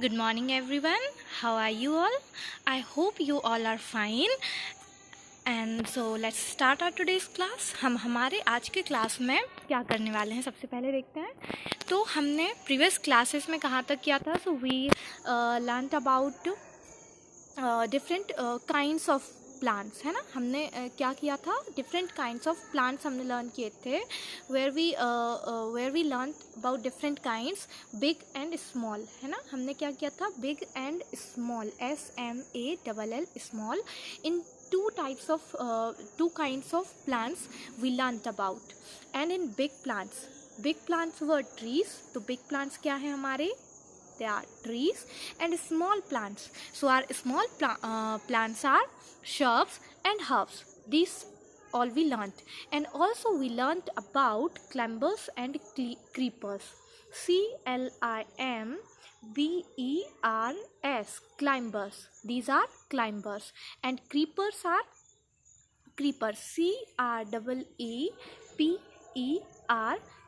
Good morning, everyone. How are you all? I hope you all are fine. And so let's start our today's class. हम हमारे आज के class में क्या करने वाले हैं सबसे पहले देखते हैं. तो हमने प्रीवियस क्लासेस में कहाँ तक किया था. So we learn about different kinds of plants, है ना. हमने क्या किया था, डिफरेंट काइंड्स ऑफ प्लांट्स हमने लर्न किए थे. Where we learn about different kinds, big and small, है ना. हमने क्या किया था, big and small, SMALL small. In two kinds of plants we learnt about. And in big plants were trees. तो big plants क्या है हमारे, they are trees. And small plants, so our small plants are shrubs and herbs. These all we learnt. And also we learnt about climbers and creepers. CLIMBERS, climbers. These are climbers. And creepers are creepers,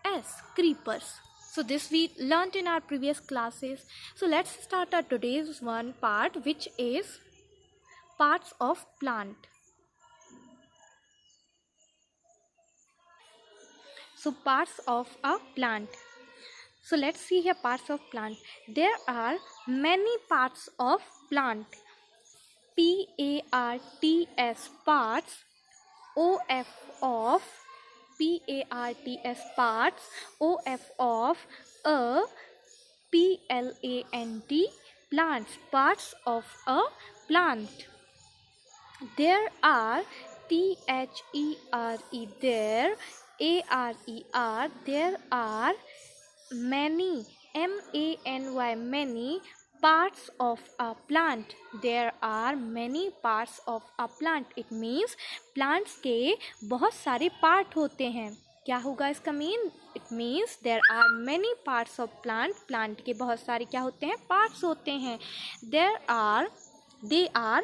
CREEPERS, creepers. So this we learnt in our previous classes. So let's start our today's one part, which is parts of plant. So parts of a plant. So let's see here parts of plant. There are many parts of plant. PARTS, parts. OF of, PARTS, parts. OF of, PLANT, plants, parts of a plant. There are THERE, there. ARER, there are many, MANY, many parts of a plant. There are many parts of a plant. It means plants के बहुत सारे part होते हैं. क्या होगा इसका mean? It means there are many parts of plant. Plant के बहुत सारे क्या होते हैं, parts होते हैं. They are,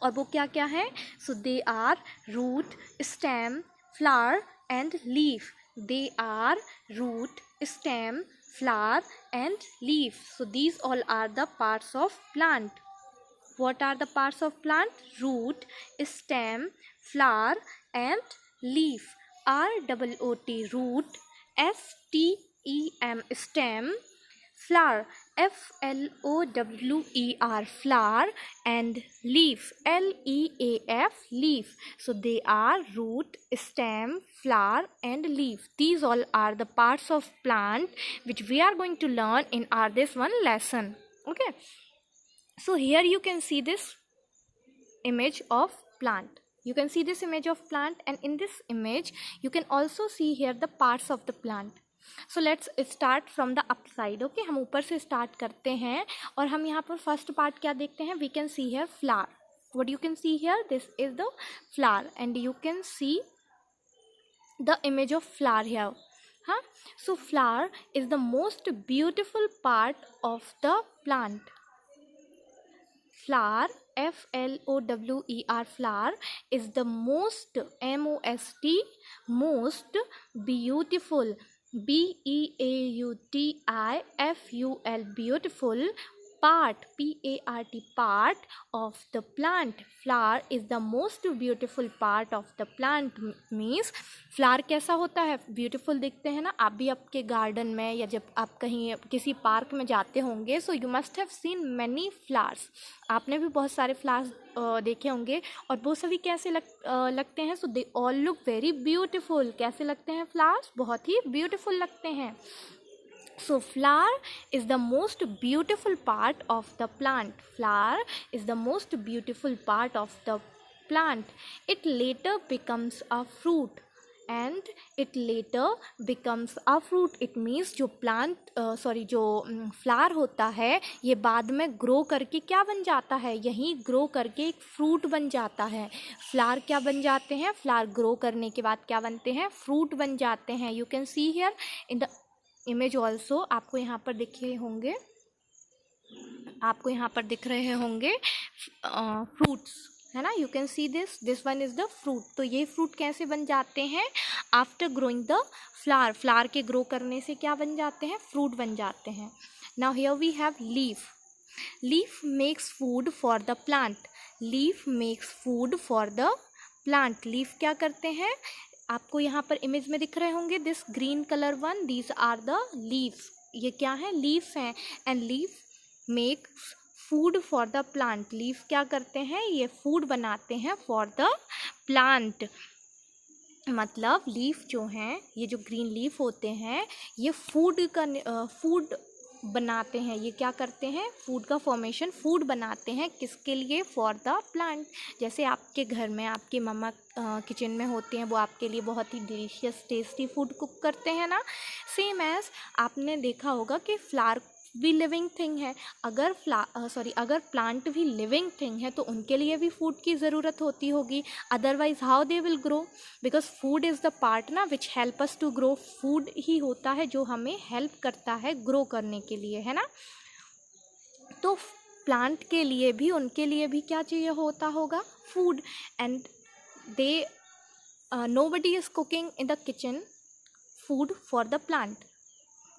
और वो क्या क्या है? So they are root, stem, flower and leaf. They are root, stem, flower and leaf. So these all are the parts of plant. What are the parts of plant? Root, stem, flower and leaf. ROOT, root. STEM, stem. Flower, FLOWER, flower. And leaf, LEAF, leaf. So they are root, stem, flower and leaf. These all are the parts of plant which we are going to learn in our this one lesson. Okay, so here you can see this image of plant. You can see this image of plant, and in this image you can also see here the parts of the plant. So let's start from the upside. Okay, हम ऊपर से start करते हैं और हम यहाँ पर first part क्या देखते हैं. We can see here flower. What you can see here, this is the flower, and you can see the image of flower here. So flower is the most beautiful part of the plant. Flower, FLOWER, flower is the most, most beautiful, BEAUTIFUL, beautiful part, PART, part of the plant. Flower is the most beautiful part of the plant. Means flower कैसा होता है, beautiful दिखते हैं ना. आप भी आपके garden में या जब आप कहीं किसी पार्क में जाते होंगे, so you must have seen many flowers. आपने भी बहुत सारे फ्लावर्स देखे होंगे और वो सभी कैसे लगते हैं. So they all look very beautiful. कैसे लगते हैं फ्लावर्स? बहुत ही ब्यूटीफुल लगते हैं. So flower is the most beautiful part of the plant. Flower is the most beautiful part of the plant. It later becomes a fruit. And it later becomes a fruit. It means जो flower होता है, ये बाद में grow करके क्या बन जाता है, यहीं grow करके एक fruit बन जाता है. flower क्या बन जाते हैं? flower grow करने के बाद क्या बनते हैं? fruit बन जाते हैं. You can see here in the image also, आपको यहाँ पर दिख रहे होंगे fruits, है ना. You can see this one is the fruit. तो ये fruit कैसे बन जाते हैं? After growing the flower, flower के grow करने से क्या बन जाते हैं? fruit बन जाते हैं. Now here we have leaf. Leaf makes food for the plant. Leaf makes food for the plant. Leaf क्या करते हैं, आपको यहाँ पर इमेज में दिख रहे होंगे, this green colour one, these are the leaves. ये क्या है, लीव्स हैं. And leaf makes food for the plant. Leaf क्या करते हैं, ये फूड बनाते हैं फॉर द प्लांट. मतलब लीफ जो हैं, ये जो ग्रीन लीफ होते हैं, ये फूड बनाते हैं. ये क्या करते हैं, फूड का फॉर्मेशन, फूड बनाते हैं किसके लिए, फॉर द प्लांट. जैसे आपके घर में आपकी मम्मा किचन में होते हैं, वो आपके लिए बहुत ही डिलीशियस टेस्टी फूड कुक करते हैं ना. सेम एज आपने देखा होगा कि फ्लावर भी लिविंग थिंग है. अगर अगर प्लांट भी लिविंग थिंग है तो उनके लिए भी फूड की ज़रूरत होती होगी. Otherwise how they will grow, because food is the part ना which help us to grow. Food ही होता है जो हमें हेल्प करता है ग्रो करने के लिए, है ना. तो प्लांट के लिए भी, उनके लिए भी क्या चाहिए होता होगा, food. And they nobody is cooking in the kitchen food for the plant.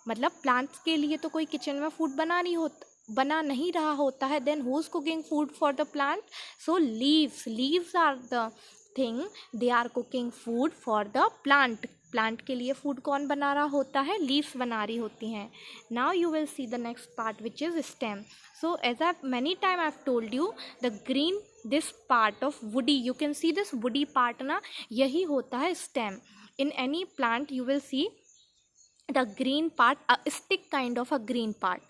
मतलब प्लांट्स के लिए तो कोई किचन में फूड बना नहीं रहा होता है. Then who is cooking food for the plant, so leaves are the thing, they are cooking food for the plant. Plant के लिए फूड कौन बना रहा होता है, लीव्स बना रही होती हैं. Now you will see the next part which is stem. So as I many time I have told you, the green this part of woody, you can see this woody part ना, यही होता है stem. In any plant you will see the green part, a stick kind of a green part,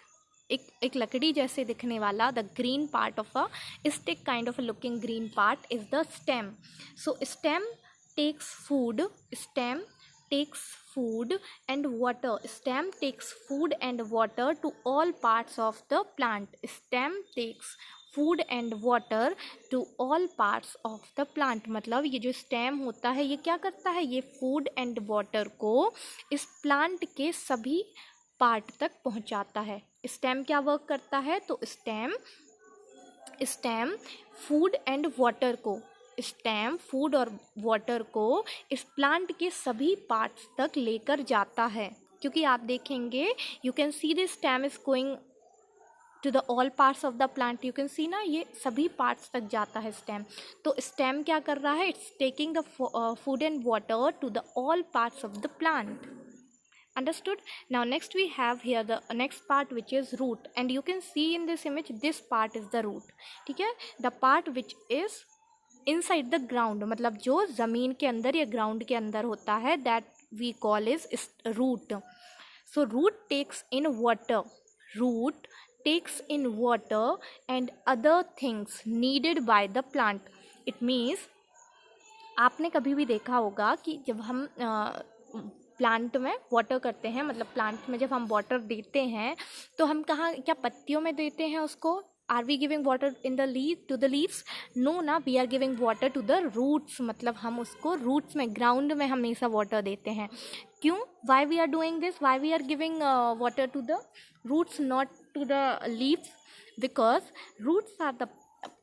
एक लकड़ी जैसे दिखने वाला, the green part of a stick kind of a looking green part is the stem. So stem takes food, stem takes food and water. Stem takes food and water to all parts of the plant. Stem takes food and water to all parts of the plant. मतलब ये जो stem होता है ये क्या करता है, ये फूड एंड वाटर को इस प्लांट के सभी पार्ट तक पहुंचाता है. स्टेम क्या वर्क करता है, तो स्टेम फूड एंड वाटर को, स्टेम फूड और वाटर को इस प्लांट के सभी पार्ट्स तक लेकर जाता है. क्योंकि आप देखेंगे, you can see this stem is going to the all parts of the plant. You can see ना, ये सभी पार्ट्स तक जाता है स्टेम. तो स्टेम क्या कर रहा है, it's taking the food and water to the all parts of the plant. Understood? Now next we have here the next part which is root, and you can see in this image this part is the root. ठीक है, the part which is inside the ground, मतलब जो ज़मीन के अंदर या ground के अंदर होता है, that we call is root. So root takes in water, root takes in water and other things needed by the plant. It means आपने कभी भी देखा होगा कि जब हम प्लांट में वाटर करते हैं, मतलब प्लांट में जब हम वाटर देते हैं तो हम कहाँ, क्या पत्तियों में देते हैं उसको, are we giving water in the leave to the leaves, no ना, we are giving water to the roots. मतलब हम उसको रूट्स में, ग्राउंड में हमेशा वाटर देते हैं. क्यों, why we are doing this, why we are giving water to the roots not to the leaves, because roots are the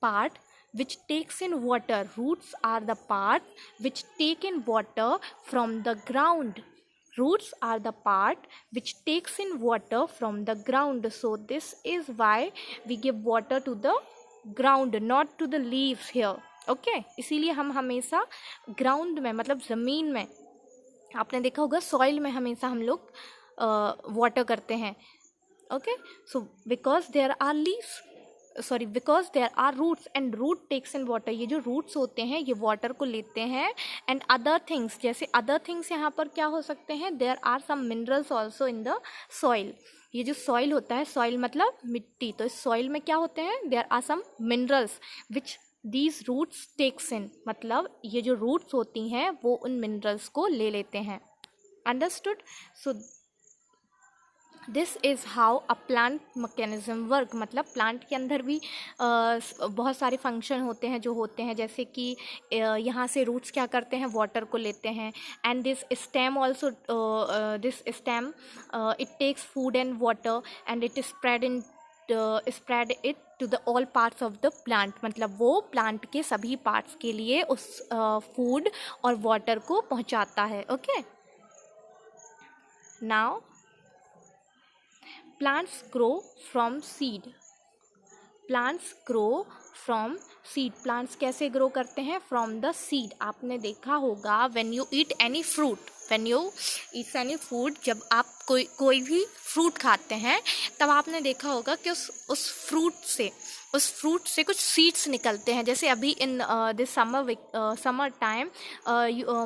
part which takes in water. Roots are the part which take in water from the ground. Roots are the part which takes in water from the ground. So this is why we give water to the ground, not to the leaves here. Okay, इसीलिए हम हमेशा ground में, मतलब ज़मीन में, आपने देखा होगा सॉइल में हमेशा हम लोग वाटर करते हैं. Okay, so because there are leaves, sorry, because there are roots and root takes in water. ये जो रूट्स होते हैं ये वाटर को लेते हैं. एंड अदर थिंग्स, जैसे अदर थिंग्स यहाँ पर क्या हो सकते हैं, there are some minerals also in the soil. ये जो सॉइल होता है, सॉइल मतलब मिट्टी, तो इस सॉइल में क्या होते हैं, there are some minerals which these roots takes in. मतलब ये जो रूट्स होती हैं वो उन मिनरल्स को ले लेते हैं. Understood? So this is how a plant mechanism work. मतलब प्लांट के अंदर भी बहुत सारे फंक्शन होते हैं जो होते हैं, जैसे कि यहाँ से रूट्स क्या करते हैं, वाटर को लेते हैं. And this stem also, this stem it takes food and water and it spread it to the all parts of the plant. मतलब वो प्लांट के सभी पार्ट्स के लिए उस फूड और वाटर को पहुँचाता है. Okay, now plants grow from seed. Plants grow from seed. Plants कैसे ग्रो करते हैं? From the seed. आपने देखा होगा when you eat any fruit, when you eat any food, जब आप कोई भी फ्रूट खाते हैं तब आपने देखा होगा कि उस फ्रूट से कुछ सीड्स निकलते हैं। जैसे अभी in this summer time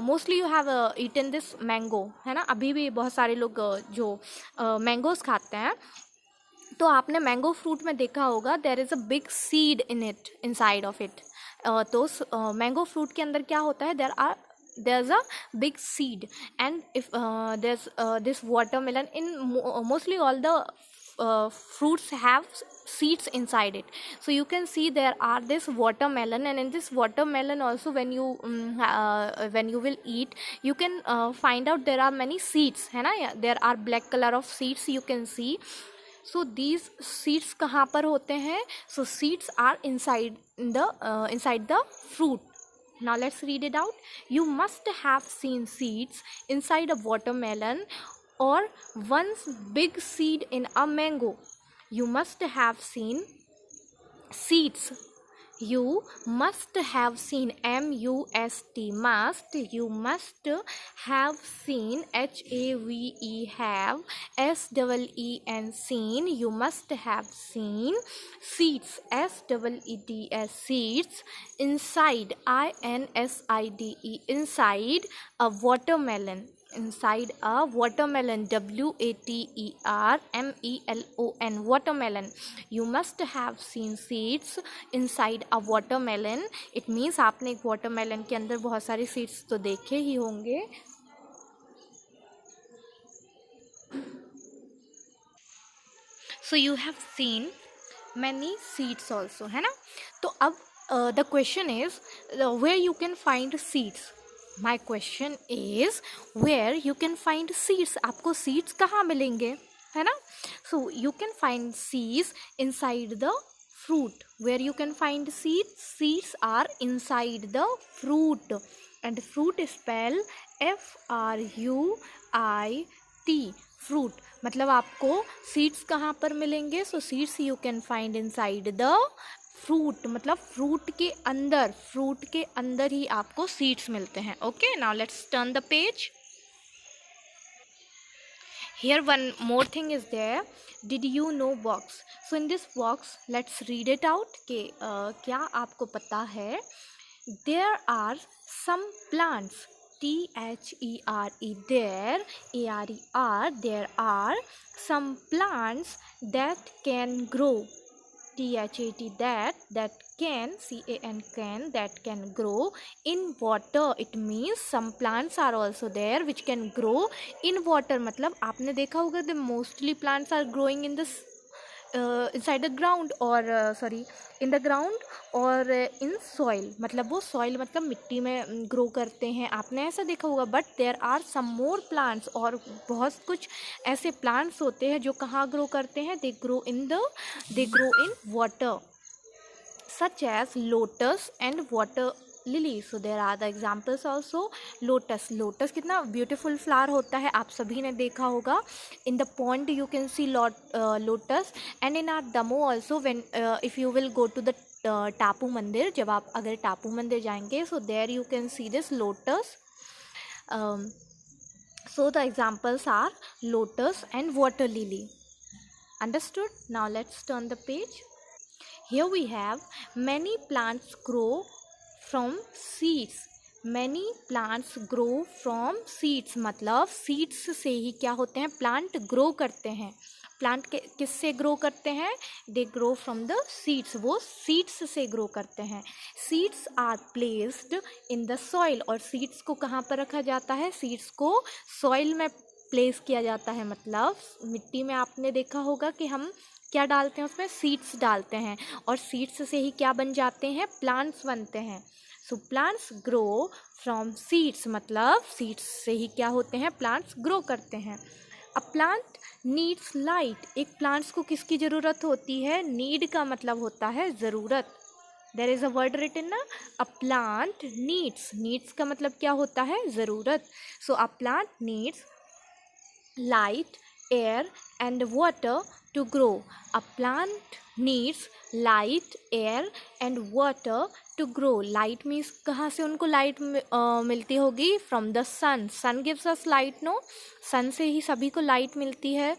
mostly you have eaten this mango, है ना। अभी भी बहुत सारे लोग जो मैंगोज खाते हैं, तो आपने मैंगो फ्रूट में देखा होगा there is a big seed in it, inside of it. तो मैंगो फ्रूट के अंदर क्या होता है? there's a big seed, and if there's this watermelon in mostly all the fruits have seeds inside it. So you can see there are this watermelon, and in this watermelon also when you will eat, you can find out there are many seeds, है ना। there are black color of seeds you can see. So these seeds कहाँ पर होते हैं? So seeds are inside the fruit. Now let's read it out. You must have seen seeds inside a watermelon or one big seed in a mango. You must have seen seeds. You must have seen, MUST, must. You must have seen, HAVE, have, SEEN, seen. You must have seen seeds, SEEDS, seeds, inside, INSIDE, inside a watermelon. Inside a watermelon, WATERMELON, watermelon. You must have seen seeds inside a watermelon. It means आपने एक watermelon के अंदर बहुत सारे seeds तो देखे ही होंगे। So you have seen many seeds also, है ना। तो अब the question is where you can find seeds. My question is where you can find seeds. आपको seeds कहाँ मिलेंगे, है ना। So you can find seeds inside the fruit. Where you can find seeds? Seeds are inside the fruit, and fruit is spelled FRUIT, fruit। मतलब आपको seeds कहाँ पर मिलेंगे? So seeds you can find inside the fruit, मतलब fruit के अंदर ही आपको seeds मिलते हैं। Okay, now let's turn the page. Here one more thing is there. Did you know box? So in this box let's read it out कि क्या आपको पता है? There are some plants, THERE, there, ARER, there are some plants that can grow, THAT, that can, CAN, that can grow in water. It means some plants are also there which can grow in water. मतलब आपने देखा होगा the mostly plants are growing in this inside the ground or in the ground और in soil, मतलब वो soil मतलब मिट्टी में grow करते हैं, आपने ऐसा देखा होगा। But there are some more plants, और बहुत कुछ ऐसे plants होते हैं जो कहाँ grow करते हैं? they grow in water, such as lotus and water lily. So there are the examples also. Lotus कितना ब्यूटीफुल फ्लावर होता है, आप सभी ने देखा होगा। In the pond you can see lotus, and in our Damoh also when if you will go to the Tapu Mandir, जब आप अगर टापू मंदिर जाएंगे, so there you can see this lotus. So the examples are lotus and water lily. Understood? Now let's turn the page. Here we have many plants grow from seeds. Many plants grow from seeds, मतलब seeds से ही क्या होते हैं? Plant grow करते हैं। Plant किससे grow करते हैं? They grow from the seeds, वो सीड्स से ग्रो करते हैं। Seeds are placed in the soil, और सीड्स को कहाँ पर रखा जाता है? सीड्स को सॉइल में प्लेस किया जाता है, मतलब मिट्टी में आपने देखा होगा कि हम क्या डालते हैं? उसमें सीड्स डालते हैं, और सीड्स से ही क्या बन जाते हैं? प्लांट्स बनते हैं। So plants grow from seeds, मतलब सीड्स से ही क्या होते हैं? प्लांट्स ग्रो करते हैं। अ प्लांट नीड्स लाइट, एक प्लांट्स को किसकी ज़रूरत होती है? नीड का मतलब होता है ज़रूरत। There is a word written ना, अ प्लांट नीड्स का मतलब क्या होता है? ज़रूरत। So a plant needs light, air and water to grow. A plant needs light, air and water to grow. Light means कहाँ से उनको light मिलती होगी? From the sun. Sun gives us light, no? sun से ही सभी को light मिलती है.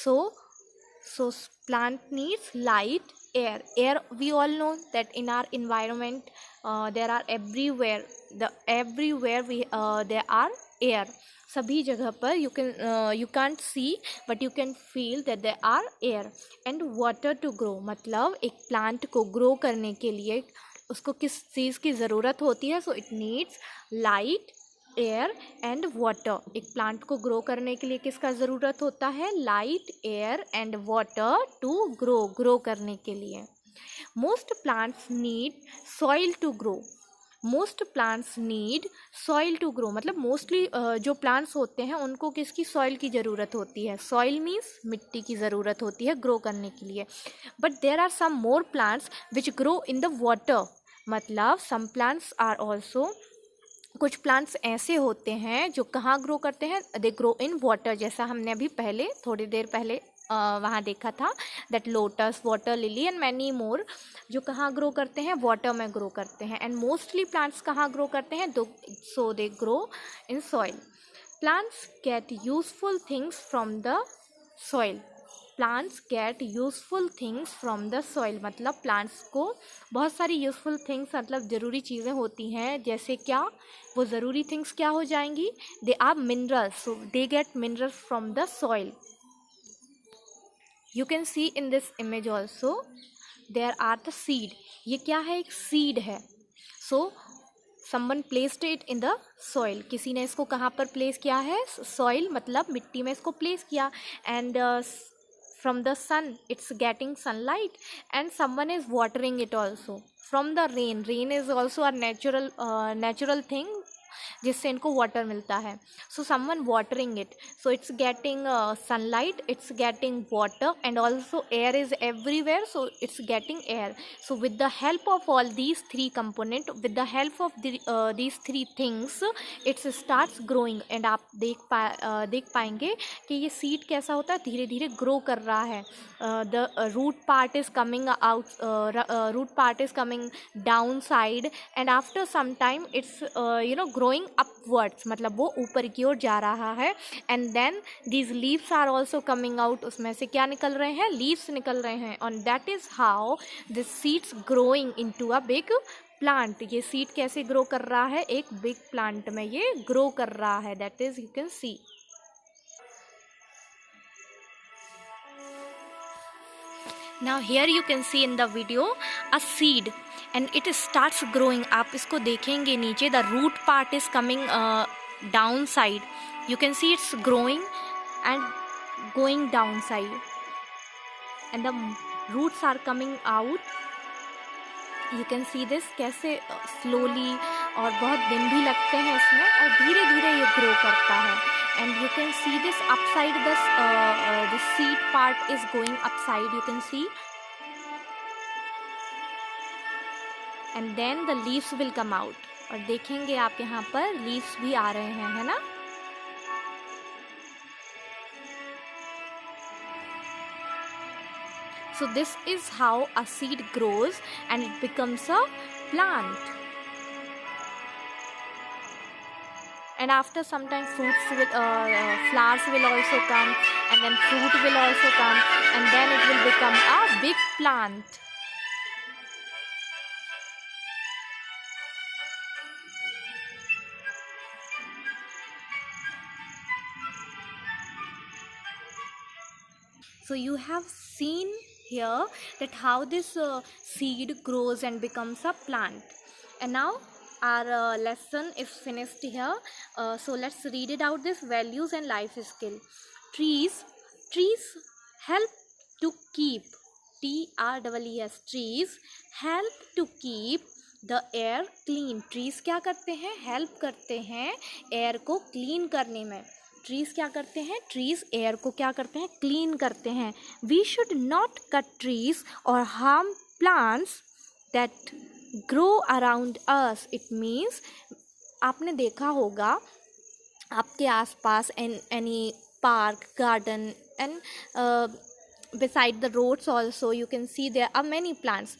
So plant needs light, air. Air, we all know that in our environment there are everywhere there are air. सभी जगह पर you can't see but you can feel that there are air. And water to grow, मतलब एक plant को grow करने के लिए उसको किस चीज़ की ज़रूरत होती है? So it needs light, air and water. एक प्लांट को ग्रो करने के लिए किसका ज़रूरत होता है? Light, air and water to grow करने के लिए. Most plants need soil to grow. Most plants need soil to grow, मतलब मोस्टली जो प्लांट्स होते हैं उनको किसकी? सॉइल की ज़रूरत होती है. सॉइल मीन्स मिट्टी की ज़रूरत होती है ग्रो करने के लिए. But there are some more plants which grow in the water. मतलब सम प्लांट्स आर ऑल्सो, कुछ प्लांट्स ऐसे होते हैं जो कहाँ ग्रो करते हैं? They grow in water. जैसा हमने अभी पहले थोड़ी देर पहले वहाँ देखा था, that lotus, water lily and many more, जो कहाँ ग्रो करते हैं? वाटर में ग्रो करते हैं. एंड मोस्टली प्लांट्स कहाँ ग्रो करते हैं? So they grow in soil. Plants get useful things from the soil. Plants get useful things from the soil, मतलब प्लांट्स को बहुत सारी यूजफुल थिंग्स, मतलब ज़रूरी चीज़ें होती हैं. जैसे क्या? वो ज़रूरी थिंग्स क्या हो जाएंगी? They are minerals. So they get minerals from the soil. You can see in this image also there are the seed. ये क्या है? एक seed है. So someone placed it in the soil. किसी ने इसको कहाँ पर place किया है? soil, मतलब मिट्टी में इसको place किया. And from the sun it's getting sunlight and someone is watering it also. From the rain is also a natural thing जिससे इनको वाटर मिलता है. So someone watering it, so it's getting sunlight, it's getting water and also air is everywhere, so it's getting air. So with the help of all these three component, with the help of these three things it's starts growing. And आप देख पाएंगे कि ये seed कैसा होता है? धीरे धीरे ग्रो कर रहा है. The root part is coming out, root part is coming down side and after some time it's growing upwards, मतलब वो ऊपर की ओर जा रहा है. And then these leaves are also coming out. उसमें से क्या निकल रहे हैं? लीव्स निकल रहे हैं. और that is how this seeds growing into a big plant. ये सीड कैसे ग्रो कर रहा है? एक बिग प्लांट में ये ग्रो कर रहा है. That is you can C. Now here you can see in the video a seed and it starts growing. आप इसको देखेंगे नीचे, the root part is coming down side. You can see it's growing and going down side and the roots are coming out. You can see this कैसे slowly, और बहुत दिन भी लगते हैं इसमें, और धीरे धीरे ये grow करता है. And you can see this upside, the seed part is going upside, you can see. And then the leaves will come out. और देखेंगे आप यहाँ पर leaves भी आ रहे हैं, है ना? So this is how a seed grows and it becomes a plant. And after some time flowers will also come and then fruit will also come and then it will become a big plant. So you have seen here that how this seed grows and becomes a plant. And now our lesson is finished here. So let's read it out, this values and life skill. Trees help to keep, TREES, trees help to keep the air clean. trees क्या करते हैं? help करते हैं air को clean करने में. Trees क्या करते हैं? ट्रीज़ एयर को क्या करते हैं? क्लीन करते हैं. We should not cut trees और harm plants that grow around us. It means, आपने देखा होगा आपके आसपास any park, garden and beside the roads also you can see there are many plants,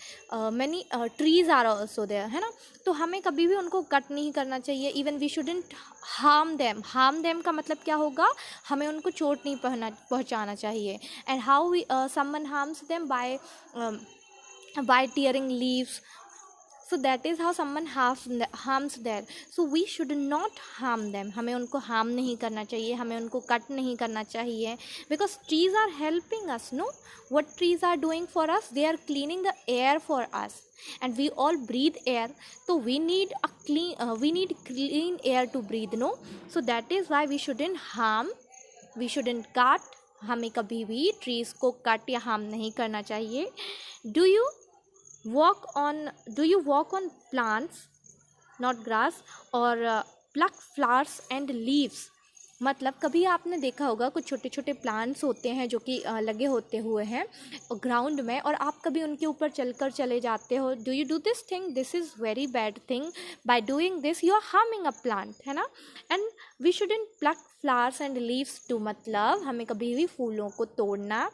many trees are also there, है ना. तो हमें कभी भी उनको कट नहीं करना चाहिए. Even we shouldn't harm them का मतलब क्या होगा, हमें उनको चोट नहीं पहुंचाना चाहिए. And how we someone harms them by tearing leaves. So that is how someone harms them. So we should not harm them. हमें उनको harm नहीं करना चाहिए, हमें उनको cut नहीं करना चाहिए. Because trees are helping us, no? What trees are doing for us? They are cleaning the air for us. And we all breathe air. So we need clean air to breathe, no? So that is why we shouldn't harm, we shouldn't cut. हमें कभी भी trees को cut या harm नहीं करना चाहिए. Do you walk on plants, not grass, or pluck flowers and leaves? मतलब कभी आपने देखा होगा कुछ छोटे छोटे प्लांट्स होते हैं जो कि लगे होते हुए हैं ग्राउंड में, और आप कभी उनके ऊपर चलकर चले जाते हो. Do you do this thing? This is very bad thing. By doing this you are harming a plant, है ना. And we shouldn't pluck flowers and leaves too, मतलब हमें कभी भी फूलों को तोड़ना,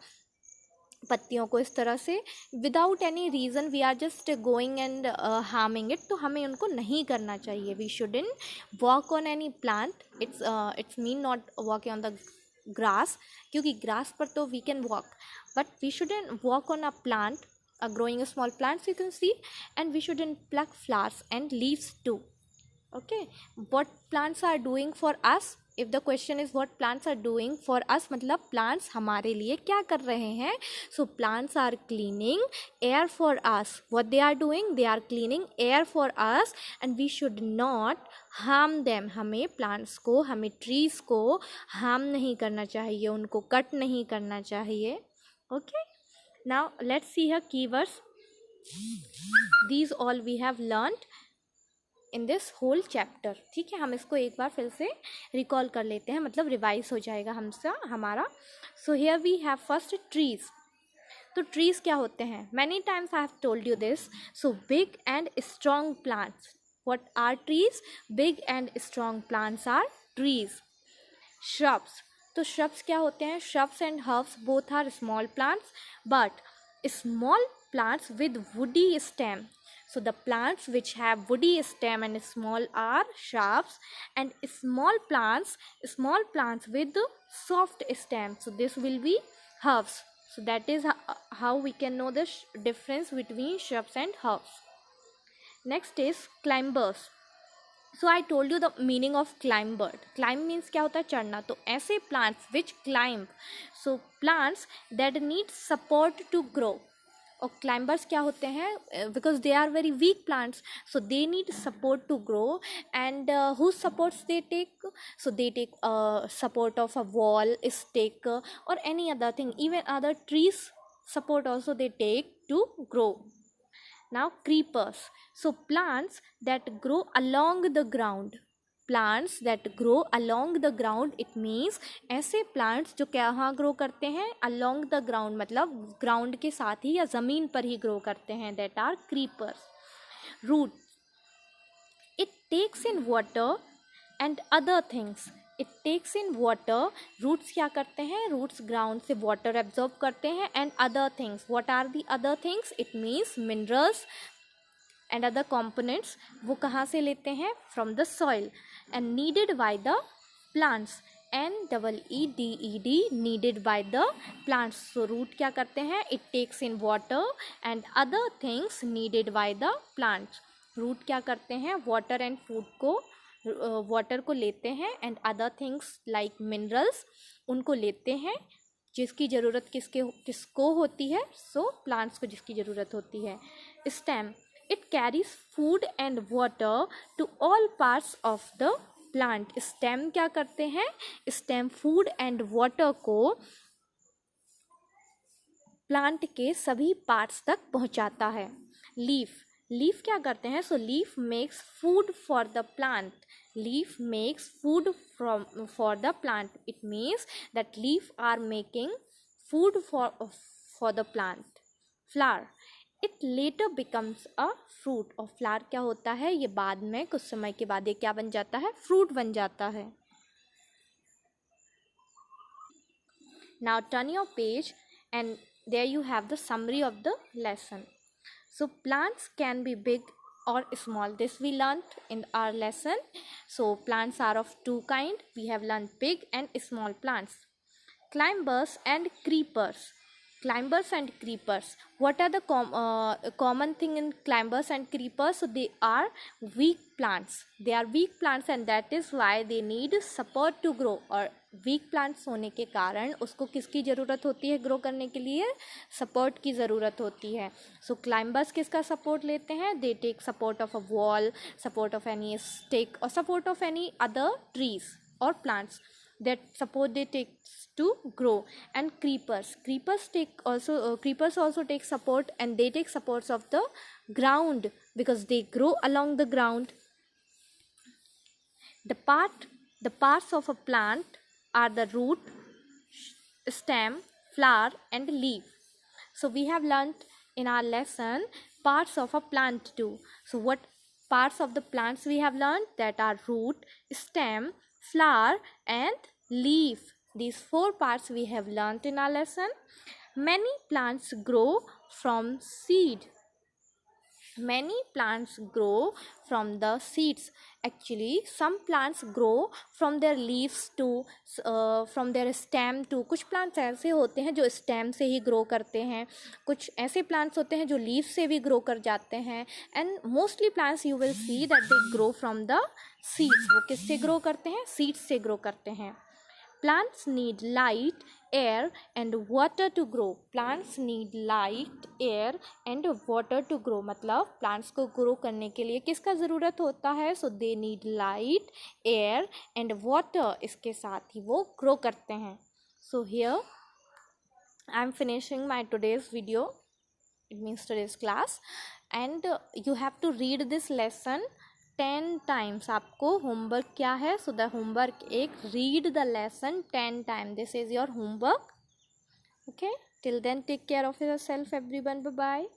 पत्तियों को इस तरह से without any reason we are just going and harming it, तो हमें उनको नहीं करना चाहिए. We shouldn't walk on any plant. It's mean not walking on the grass, क्योंकि ग्रास पर तो we can walk, but we shouldn't walk on a plant, growing a small plants you can see. And we shouldn't pluck flowers and leaves too. Okay, what plants are doing for us? If the question is what plants are doing for us, मतलब plants हमारे लिए क्या कर रहे हैं? So plants are cleaning air for us. What they are doing? They are cleaning air for us, and we should not harm them. हमें plants को, हमें trees को harm नहीं करना चाहिए, उनको cut नहीं करना चाहिए. Okay, now let's see her keywords. These all we have learned in this whole chapter. ठीक है, हम इसको एक बार फिर से रिकॉल कर लेते हैं, मतलब रिवाइज हो जाएगा हमसे हमारा. So here we have first trees. तो ट्रीज क्या होते हैं? Many times I have told you this. So big and strong plants. What are trees? Big and strong plants are trees. Shrubs. तो श्रब्स क्या होते हैं? Shrubs and herbs both are small plants, but small plants with woody stem. So the plants which have woody stem and small are shrubs, and small plants with soft stem, so this will be herbs. So that is how we can know the difference between shrubs and herbs. Next is climbers. So I told you the meaning of climber. Climb means क्या होता है? चढ़ना. तो ऐसे plants which climb, so plants that need support to grow. और climbers क्या होते हैं? Because they are very weak plants, so they need support to grow. And who supports they take? So they take support of a wall, stick, और any other thing. Even other trees support also they take to grow. Now creepers. So plants that grow along the ground. Plants that grow along the ground, it means ऐसे plants जो कहाँ grow करते हैं? Along the ground, मतलब ground के साथ ही या ज़मीन पर ही ग्रो करते हैं. That are creepers. Root. It takes in water and other things. It takes in water. Roots क्या करते हैं? रूट्स ग्राउंड से वाटर एब्जॉर्ब करते हैं. And other things. What are the other things? It means minerals and other components. वो कहाँ से लेते हैं? From the soil. And needed by the plants. NEEDED, needed by the plants. So root क्या करते हैं? It takes in water and other things needed by the plants. Root क्या करते हैं? Water and food को, water को लेते हैं, and other things like minerals उनको लेते हैं. जिसकी ज़रूरत किसको होती है? So plants को जिसकी ज़रूरत होती है. Stem. It carries food and water to all parts of the plant. Stem क्या करते हैं? Stem food and water को प्लांट के सभी पार्ट्स तक पहुंचाता है. लीफ. लीफ क्या करते हैं? So leaf makes food for the plant. Leaf makes food for the plant. It means that leaf are making food for the plant. Flower. It later becomes a fruit. और flower क्या होता है? ये बाद में, कुछ समय के बाद ये क्या बन जाता है? फ्रूट बन जाता है. Now turn your page and there you have the summary of the lesson. So plants can be big or small. This we learnt in our lesson. So plants are of two kind. We have learned big and small plants. Climbers and creepers. Climbers and creepers. What are the common thing in climbers and creepers? So they are weak plants. They are weak plants and that is why they need support to grow. और week plants होने के कारण उसको किसकी ज़रूरत होती है grow करने के लिए? सपोर्ट की ज़रूरत होती है. सो क्लाइंबर्स किसका सपोर्ट लेते हैं? They take support of a wall, support of any stick और support of any other trees और plants. That support they take to grow. And creepers also take support, and they take supports of the ground because they grow along the ground. The parts of a plant are the root, stem, flower and leaf. So we have learnt in our lesson parts of a plant too. So what parts of the plants we have learnt? That are root, stem, flower and leaf. These 4 parts we have learnt in our lesson. Many plants grow from seed. Many plants grow from the seeds. Actually some plants grow from their leaves to from their stem to. कुछ plants ऐसे होते हैं जो stem से ही grow करते हैं, कुछ ऐसे plants होते हैं जो leaves से भी grow कर जाते हैं. And mostly plants you will see that they grow from the seeds. वो किससे grow करते हैं? Seeds से grow करते हैं. Plants need light, air and water to grow. Plants need light, air and water to grow. मतलब plants को grow करने के लिए किसका ज़रूरत होता है? So they need light, air and water. इसके साथ ही वो grow करते हैं. So here I am finishing my today's video. It means today's class. And you have to read this lesson 10 times. आपको होमवर्क क्या है? सो द होमवर्क एक read the lesson 10 time. This is your homework. Okay, till then take care of yourself everyone. Bye bye.